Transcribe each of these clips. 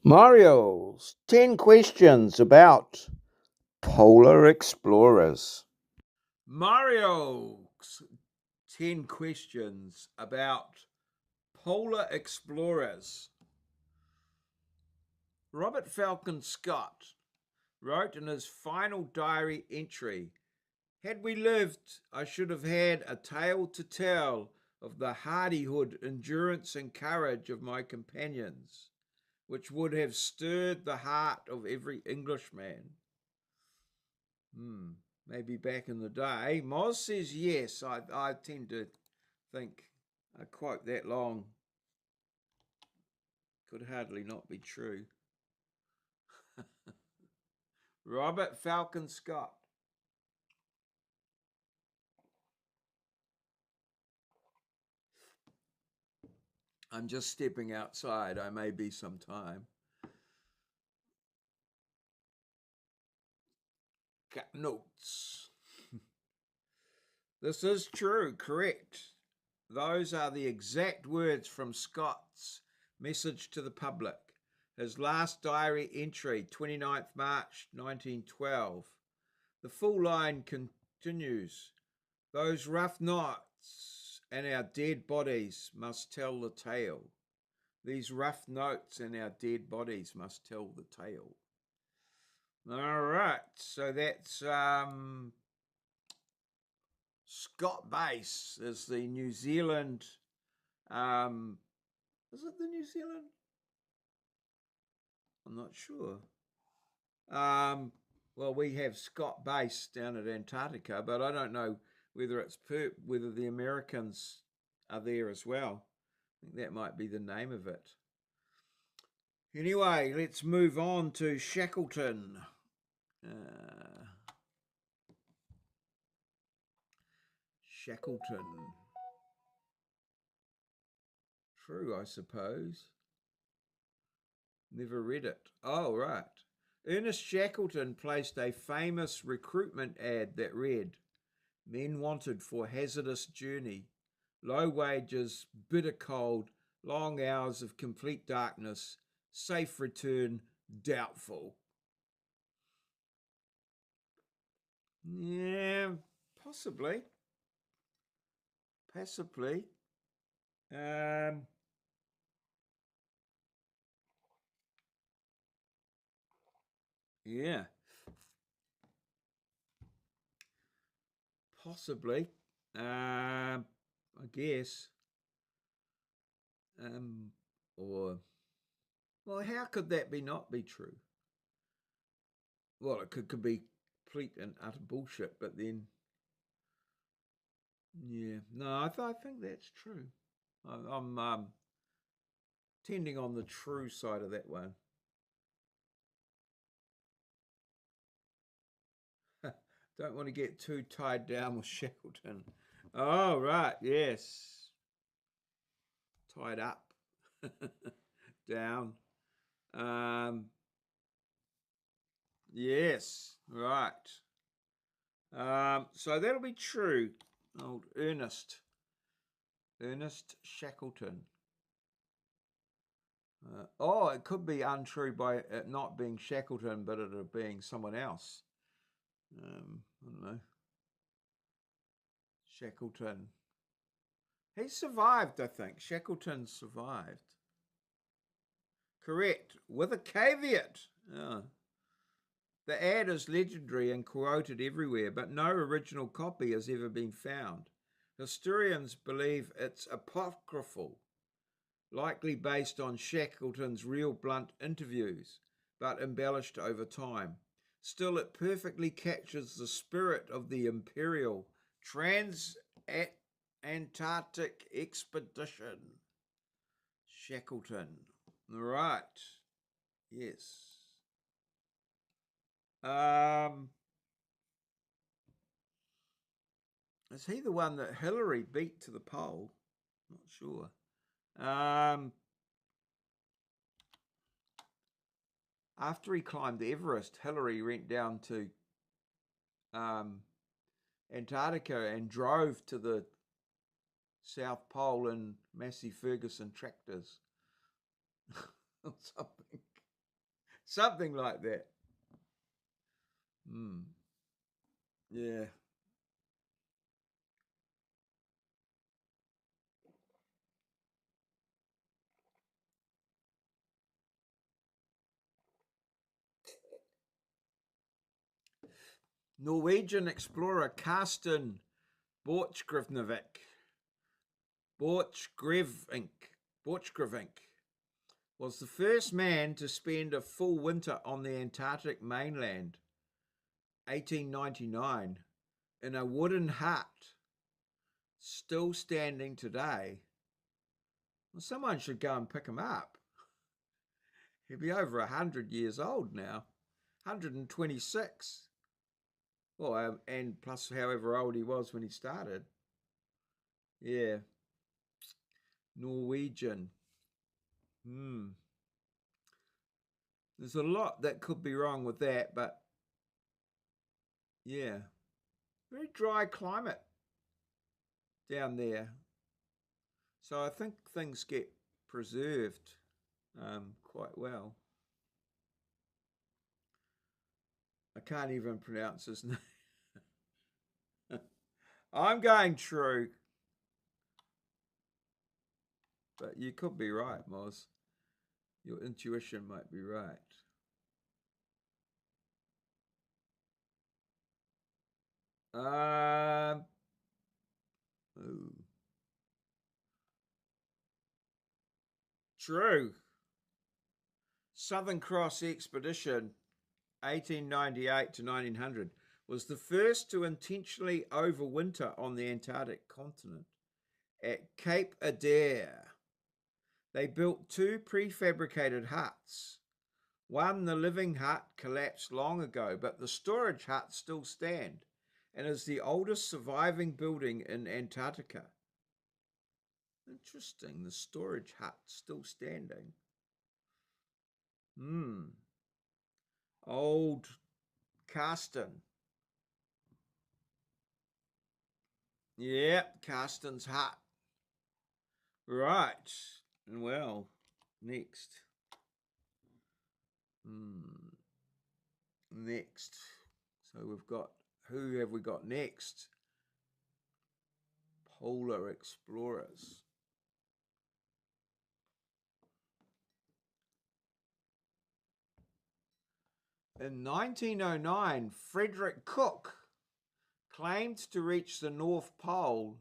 Mario's 10 questions about polar explorers. Mario's 10 questions about polar explorers. Robert Falcon Scott wrote in his final diary entry, "Had we lived, I should have had a tale to tell of the hardihood, endurance, and courage of my companions, which would have stirred the heart of every Englishman." Maybe back in the day. Moz says yes. I tend to think a quote that long could hardly not be true. Robert Falcon Scott. I'm just stepping outside. I may be some time. Got notes. This is true, correct. Those are the exact words from Scott's message to the public. His last diary entry, 29th March 1912. The full line continues. Those rough nights and our dead bodies must tell the tale. These rough notes and our dead bodies must tell the tale. All right, so that's Scott Base is the New Zealand. Is it the New Zealand? I'm not sure. Well, we have Scott Base down at Antarctica, but I don't know whether it's whether the Americans are there as well. I think that might be the name of it. Anyway, let's move on to Shackleton. Shackleton. True, I suppose. Never read it. Oh, right. Ernest Shackleton placed a famous recruitment ad that read, "Men wanted for hazardous journey, low wages, bitter cold, long hours of complete darkness, safe return, doubtful." Yeah, possibly. Possibly. Yeah, possibly. I guess. Or, well, how could that be not be true? Well, it could be complete and utter bullshit, but then, yeah, no, I think that's true. I'm tending on the true side of that one. Don't want to get too tied down with Shackleton. Oh, right, yes. Tied up. Down. Yes, right. So that'll be true. Old Ernest Shackleton. It could be untrue by it not being Shackleton, but it being someone else. I don't know. Shackleton. He survived, I think. Shackleton survived. Correct, with a caveat. The ad is legendary and quoted everywhere, but no original copy has ever been found. Historians believe it's apocryphal, likely based on Shackleton's real blunt interviews, but embellished over time. Still, it perfectly captures the spirit of the imperial Trans-Antarctic expedition. Shackleton. Right. Yes. Is he the one that Hillary beat to the pole? Not sure. After he climbed Everest, Hillary went down to Antarctica and drove to the South Pole in Massey Ferguson tractors or something. Something like that. Mm. Yeah. Norwegian explorer Karsten Borchgrevink Borchgrevink Borchgrevink was the first man to spend a full winter on the Antarctic mainland, 1899, in a wooden hut, still standing today. Well, someone should go and pick him up. He'd be over 100 years old now, 126. Well, and plus however old he was when he started. Yeah, Norwegian. Hmm. There's a lot that could be wrong with that, but yeah, very dry climate down there. So I think things get preserved quite well. I can't even pronounce his name. I'm going true, but you could be right, Moz. Your intuition might be right. Um, ooh, true. Southern Cross Expedition, 1898 to 1900, was the first to intentionally overwinter on the Antarctic continent at Cape Adair. They built two prefabricated huts. One, the living hut, collapsed long ago, but the storage huts still stand and is the oldest surviving building in Antarctica. Interesting, the storage hut still standing. Old Karsten. Yep, Karsten's hut. Right. Well, next. Next. So we've got, who have we got next? Polar explorers. In 1909, Frederick Cook claimed to reach the North Pole,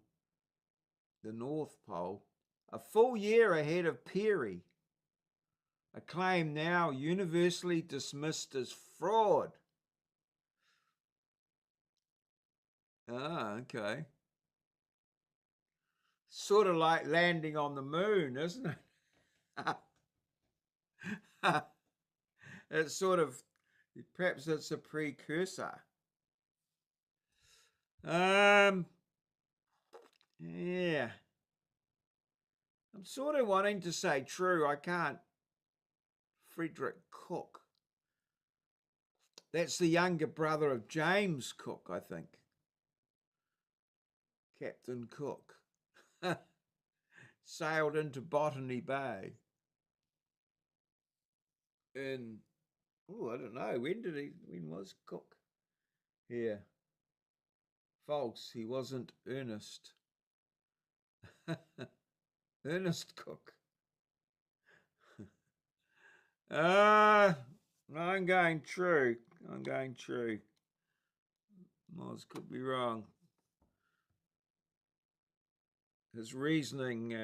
a full year ahead of Peary, a claim now universally dismissed as fraud. Ah, okay. Sort of like landing on the moon, isn't it? It's sort of, perhaps it's a precursor. Yeah. I'm sort of wanting to say true. I can't. Frederick Cook. That's the younger brother of James Cook, I think. Captain Cook. Sailed into Botany Bay. In, oh, I don't know. When was Cook here? False. He wasn't Ernest. Ernest Cook. I'm going true. I'm going true. Moz could be wrong. His reasoning.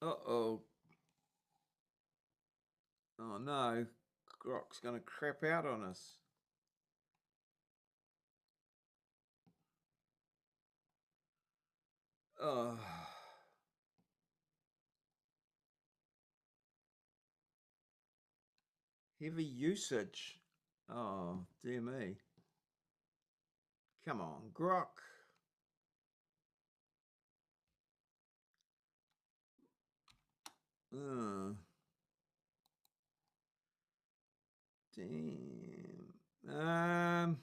Uh-oh. Oh no. Grok's going to crap out on us. Oh. Heavy usage. Oh, dear me. Come on, Grok. Damn.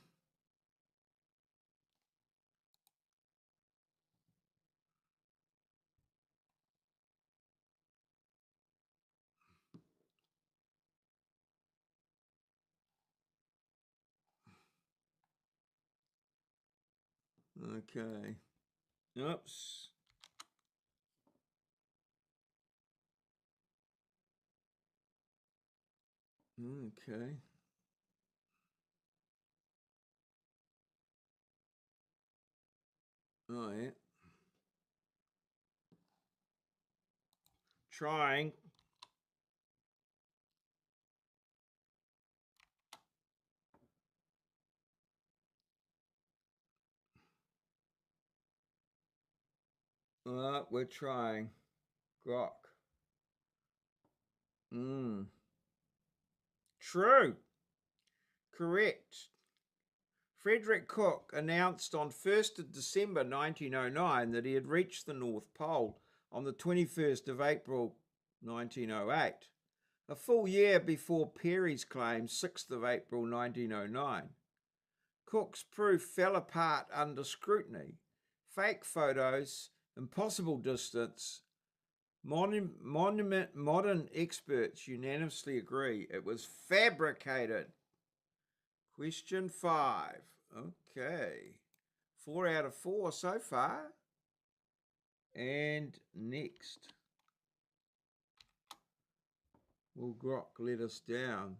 Okay. Oops. Okay. Oh, yeah. Trying. We're trying. Grok. True. Correct. Frederick Cook announced on 1st of December 1909 that he had reached the North Pole on the 21st of April 1908, a full year before Peary's claim, 6th of April 1909. Cook's proof fell apart under scrutiny. Fake photos, impossible distance. Modern experts unanimously agree it was fabricated. Question 5. Okay. 4 out of 4 so far. And next. Will Grok let us down?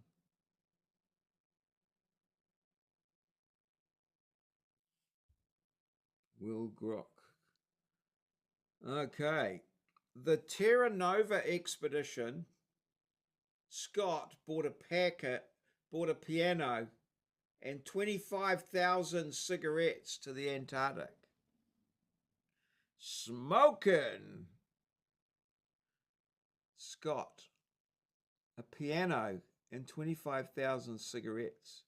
Will Grok. Okay. The Terra Nova expedition, Scott bought a piano, and 25,000 cigarettes to the Antarctic. Smoking. Scott, a piano, and 25,000 cigarettes.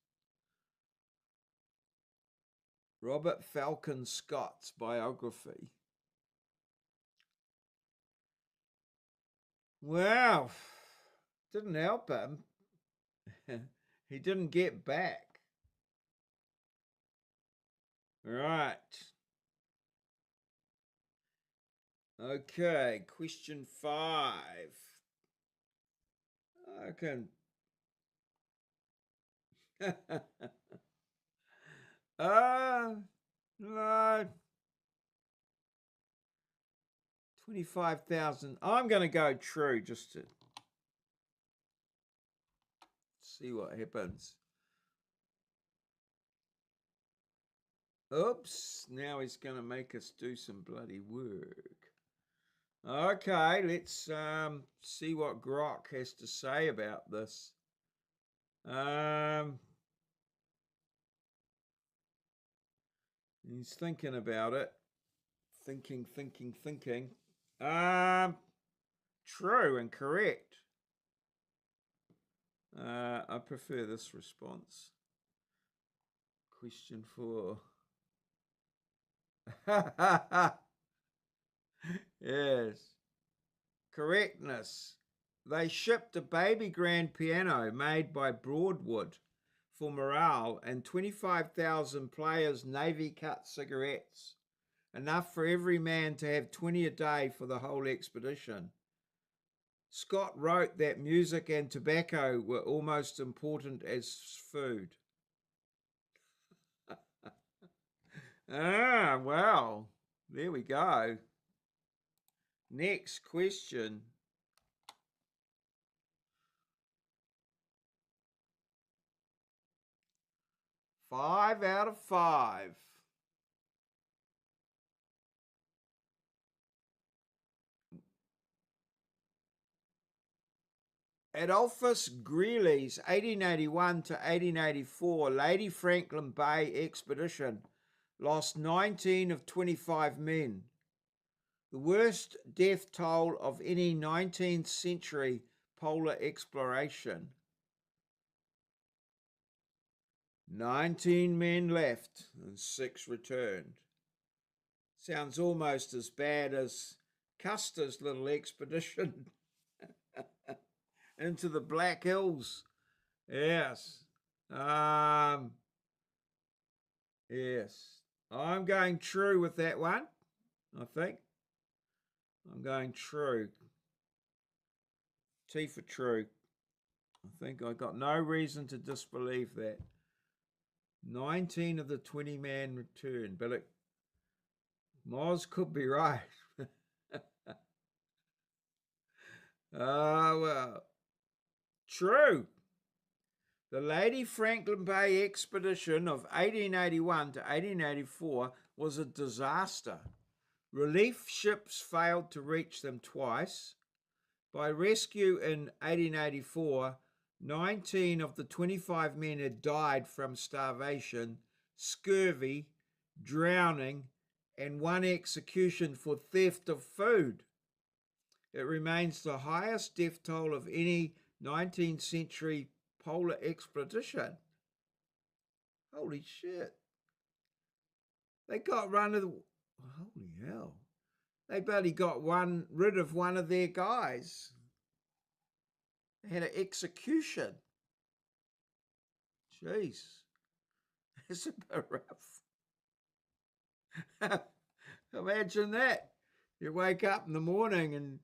Robert Falcon Scott's biography. Well, didn't help him. He didn't get back. Right. Okay, question 5. I can. No. 25,000. I'm going to go true just to see what happens. Oops, now he's going to make us do some bloody work. Okay, let's see what Grok has to say about this. He's thinking about it. Thinking. True and correct. I prefer this response. Question 4. Yes. Correctness. They shipped a baby grand piano made by Broadwood for morale and 25,000 players' Navy cut cigarettes, enough for every man to have 20 a day for the whole expedition. Scott wrote that music and tobacco were almost important as food. Well, there we go. Next question. 5 out of 5. Adolphus Greely's 1881 to 1884 Lady Franklin Bay expedition lost 19 of 25 men. The worst death toll of any 19th century polar exploration. 19 men left and 6 returned. Sounds almost as bad as Custer's little expedition into the Black Hills. Yes. Yes. I'm going true with that one, I think. I'm going true. T for true. I think I got no reason to disbelieve that. 19 of the 20 man returned, but Moz could be right. Ah, well, true. The Lady Franklin Bay expedition of 1881 to 1884 was a disaster. Relief ships failed to reach them twice. By rescue in 1884, 19 of the 25 men had died from starvation, scurvy, drowning, and one execution for theft of food. It remains the highest death toll of any 19th century polar expedition. Holy shit. They got rid of holy hell. They bloody got rid of one of their guys. They had an execution. Jeez. That's a bit rough. Imagine that. You wake up in the morning and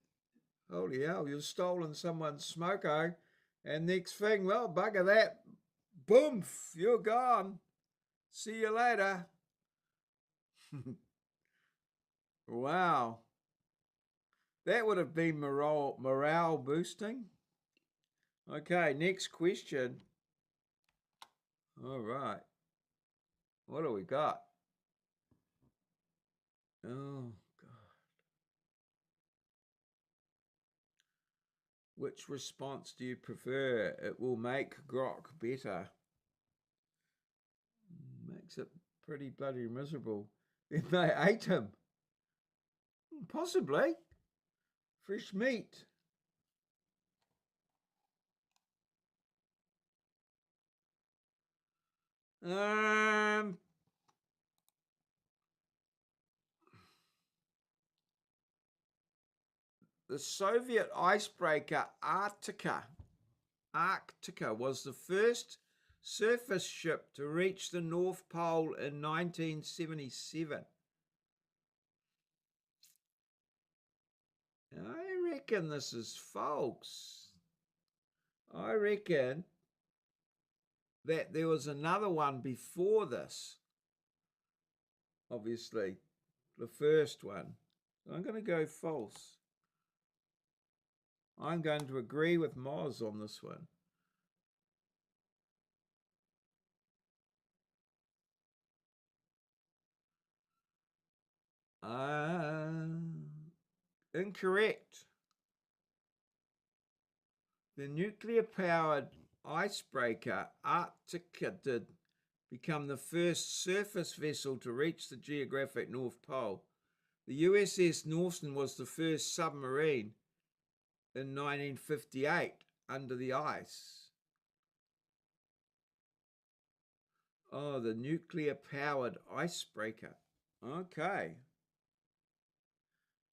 holy hell, you've stolen someone's smoko, and next thing, well, bugger that. Boom, you're gone. See you later. Wow. That would have been morale boosting. Okay, next question. All right. What do we got? Oh, God. Which response do you prefer? It will make grok better. Makes it pretty bloody miserable. Then they ate him. Possibly. Fresh meat. Um, the Soviet icebreaker Arctica was the first surface ship to reach the North Pole in 1977. I reckon this is false. I reckon that there was another one before this. Obviously, the first one. I'm going to go false. I'm going to agree with Moz on this one. Incorrect. The nuclear-powered icebreaker Arctica did become the first surface vessel to reach the geographic North Pole. The USS Norton was the first submarine in 1958 under the ice. Oh, the nuclear-powered icebreaker. Okay.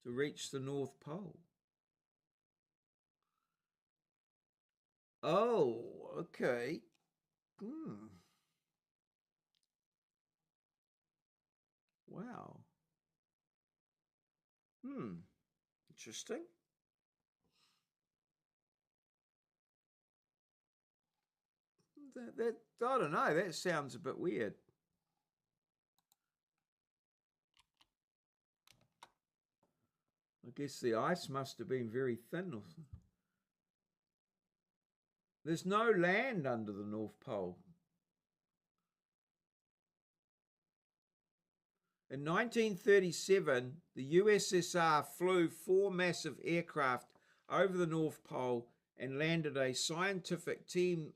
To reach the North Pole. Oh, okay. Wow. Interesting. That I don't know. That sounds a bit weird. I guess the ice must have been very thin. There's no land under the North Pole. In 1937, the USSR flew 4 massive aircraft over the North Pole and landed a scientific team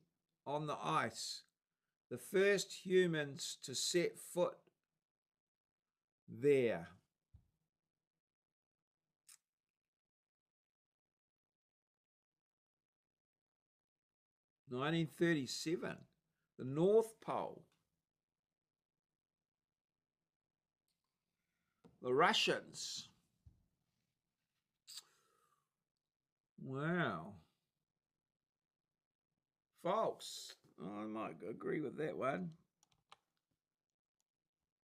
on the ice, the first humans to set foot there. 1937, the North Pole. The Russians. Wow. False. Oh, I might agree with that one.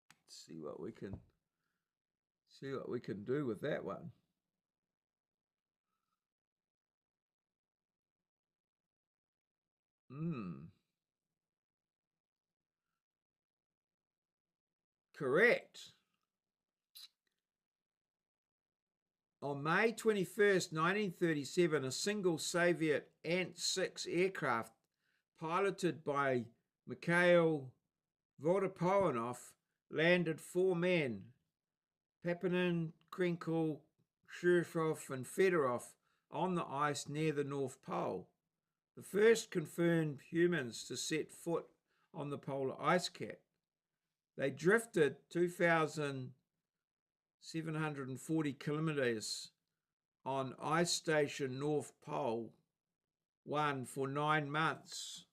Let's see what we can do with that one. Correct. On May 21st, 1937, a single Soviet Ant-6 aircraft piloted by Mikhail Vodopoyanov landed 4 men, Papanin, Krenkel, Shurov and Fedorov, on the ice near the North Pole, the first confirmed humans to set foot on the polar ice cap. They drifted 2,740 kilometres on Ice Station North Pole 1 for 9 months.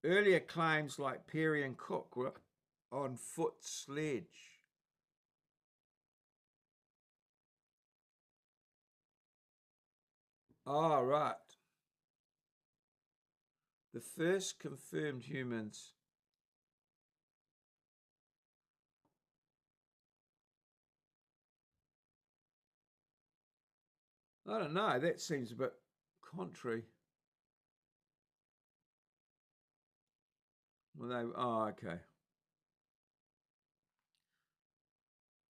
Earlier claims like Peary and Cook were on foot sledge. Oh, right. The first confirmed humans. I don't know, that seems a bit contrary. Well, okay.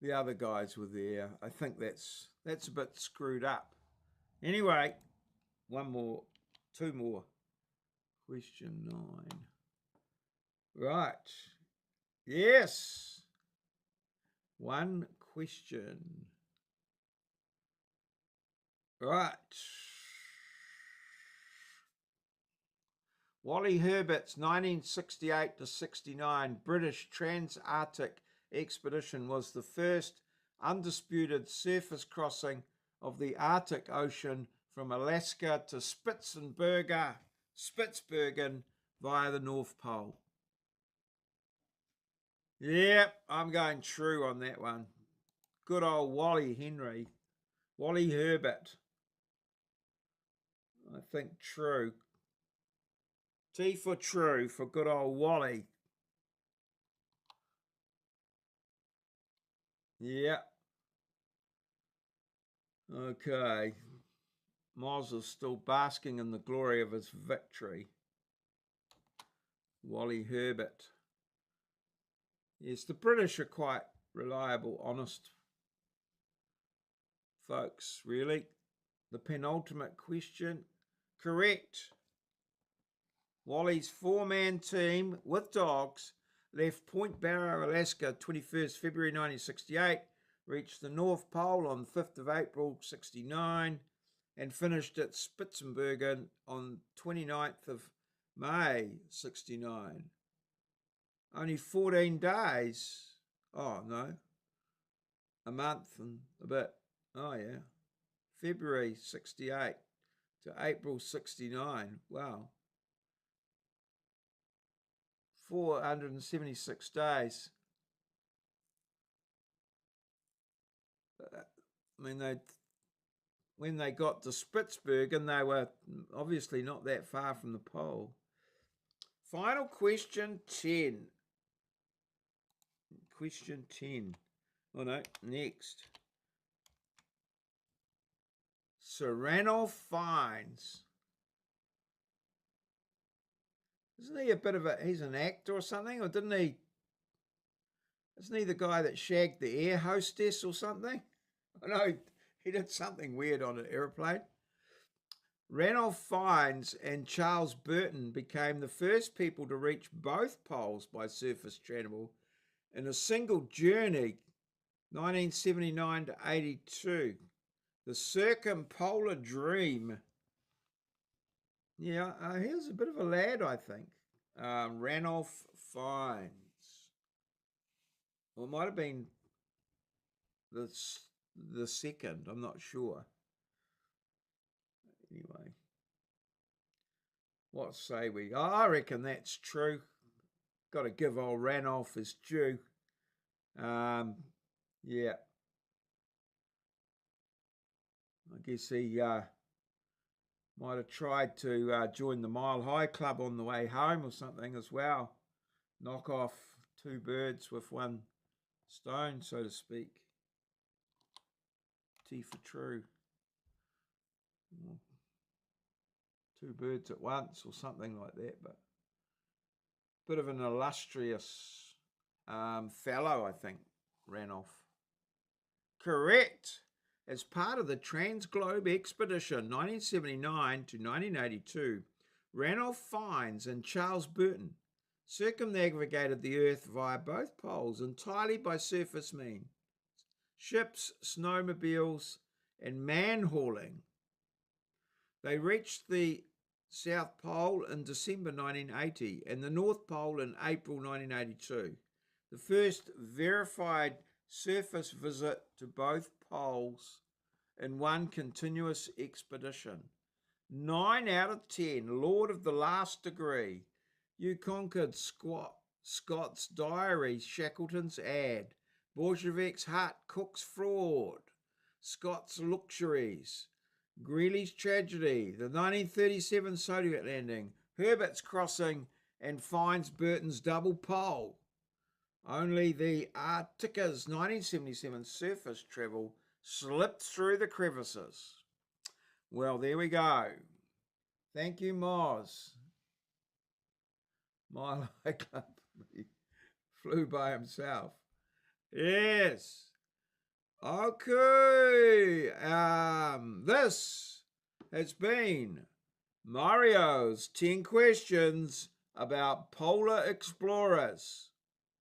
The other guys were there. I think that's a bit screwed up. Anyway, two more. Question 9. Right. Yes. One question. Right. Wally Herbert's 1968 to 69 British Trans-Arctic expedition was the first undisputed surface crossing of the Arctic Ocean from Alaska to Spitsbergen via the North Pole. Yep, I'm going true on that one. Good old Wally Herbert. I think true. T for true for good old Wally. Yeah. Okay. Miles is still basking in the glory of his victory. Wally Herbert. Yes, the British are quite reliable, honest folks, really. The penultimate question. Correct. Wally's 4-man team with dogs left Point Barrow, Alaska, 21st February 1968, reached the North Pole on 5th of April 69, and finished at Spitsbergen on 29th of May 69. Only 14 days. Oh, no. A month and a bit. Oh, yeah. February 68 to April 69. Wow. 476 days. I mean, when they got to Spitsbergen, they were obviously not that far from the pole. Final question 10. Question 10. Oh no, next. Serrano Fines. Isn't he a bit of he's an actor or something? Or isn't he the guy that shagged the air hostess or something? I know he did something weird on an airplane. Ranulph Fiennes and Charles Burton became the first people to reach both poles by surface travel in a single journey, 1979 to 82. The circumpolar dream. Yeah, here's a bit of a lad, I think. Ranulph Fiennes. Well, it might have been the second, I'm not sure. Anyway, what say we? Oh, I reckon that's true. Got to give old Ranulph his due. Yeah. I guess he might have tried to join the Mile High Club on the way home or something as well. Knock off 2 birds with 1 stone, so to speak. T for true. 2 birds at once or something like that, but bit of an illustrious Fallow, I think, ran off. Correct. As part of the Trans-Globe Expedition 1979 to 1982, Ranulph Fiennes and Charles Burton circumnavigated the Earth via both poles entirely by surface means, ships, snowmobiles, and man-hauling. They reached the South Pole in December 1980 and the North Pole in April 1982. The first verified surface visit to both poles in one continuous expedition. 9 out of 10, Lord of the Last Degree. You conquered Scott's Diary, Shackleton's Ad, Bolshevik's Hut, Cook's Fraud, Scott's Luxuries, Greely's Tragedy, the 1937 Soviet landing, Herbert's Crossing, and Fiennes Burton's Double Pole. Only the Arctic's 1977 surface travel slipped through the crevices. Well, there we go. Thank you, Moz. My Club flew by himself. Yes. Okay. This has been Mario's 10 questions about polar explorers.